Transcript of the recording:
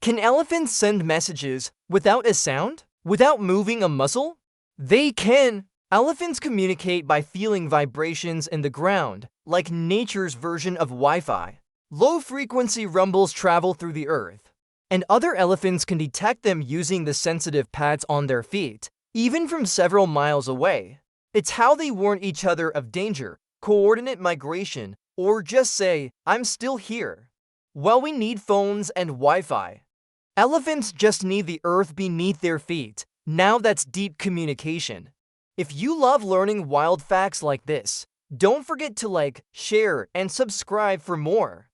Can elephants send messages without a sound? Without moving a muscle? They can. Elephants communicate by feeling vibrations in the ground, like nature's version of Wi-Fi. Low-frequency rumbles travel through the earth, and other elephants can detect them using the sensitive pads on their feet, even from several miles away. It's how they warn each other of danger, coordinate migration, or just say, "I'm still here." Well, we need phones and Wi-Fi. Elephants just need the earth beneath their feet. Now that's deep communication. If you love learning wild facts like this, don't forget to like, share, and subscribe for more.